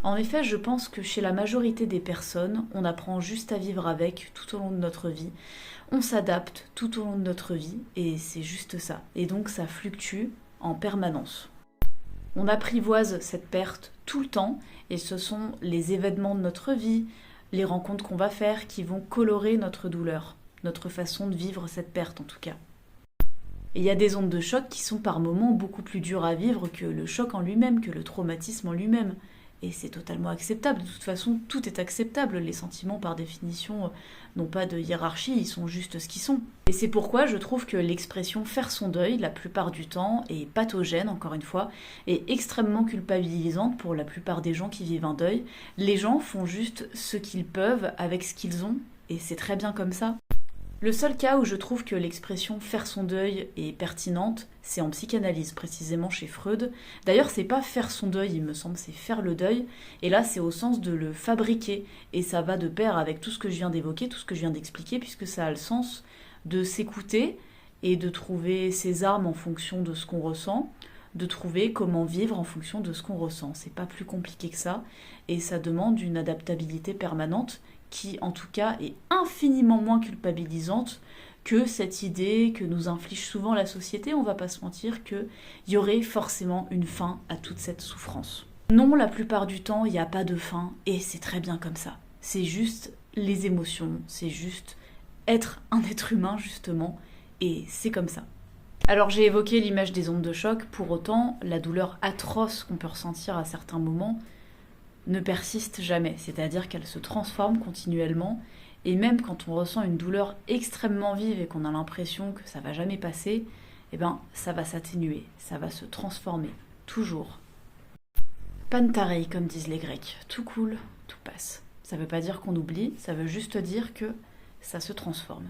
En effet, je pense que chez la majorité des personnes, on apprend juste à vivre avec tout au long de notre vie. On s'adapte tout au long de notre vie et c'est juste ça. Et donc ça fluctue en permanence. On apprivoise cette perte tout le temps et ce sont les événements de notre vie, les rencontres qu'on va faire qui vont colorer notre douleur, notre façon de vivre cette perte en tout cas. Et il y a des ondes de choc qui sont par moments beaucoup plus dures à vivre que le choc en lui-même, que le traumatisme en lui-même. Et c'est totalement acceptable. De toute façon, tout est acceptable. Les sentiments, par définition, n'ont pas de hiérarchie, ils sont juste ce qu'ils sont. Et c'est pourquoi je trouve que l'expression faire son deuil, la plupart du temps, est pathogène, encore une fois, et extrêmement culpabilisante pour la plupart des gens qui vivent un deuil. Les gens font juste ce qu'ils peuvent avec ce qu'ils ont, et c'est très bien comme ça. Le seul cas où je trouve que l'expression faire son deuil est pertinente, c'est en psychanalyse, précisément chez Freud. D'ailleurs, c'est pas faire son deuil, il me semble, c'est faire le deuil. Et là, c'est au sens de le fabriquer. Et ça va de pair avec tout ce que je viens d'évoquer, tout ce que je viens d'expliquer, puisque ça a le sens de s'écouter et de trouver ses armes en fonction de ce qu'on ressent, de trouver comment vivre en fonction de ce qu'on ressent. C'est pas plus compliqué que ça. Et ça demande une adaptabilité permanente qui en tout cas est infiniment moins culpabilisante que cette idée que nous inflige souvent la société, on va pas se mentir, qu'il y aurait forcément une fin à toute cette souffrance. Non, la plupart du temps, il n'y a pas de fin, et c'est très bien comme ça. C'est juste les émotions, c'est juste être un être humain, justement, et c'est comme ça. Alors j'ai évoqué l'image des ondes de choc, pour autant, la douleur atroce qu'on peut ressentir à certains moments ne persiste jamais, c'est-à-dire qu'elle se transforme continuellement, et même quand on ressent une douleur extrêmement vive et qu'on a l'impression que ça va jamais passer, eh ben ça va s'atténuer, ça va se transformer, toujours. Pantarei, comme disent les Grecs, tout coule, tout passe. Ça veut pas dire qu'on oublie, ça veut juste dire que ça se transforme.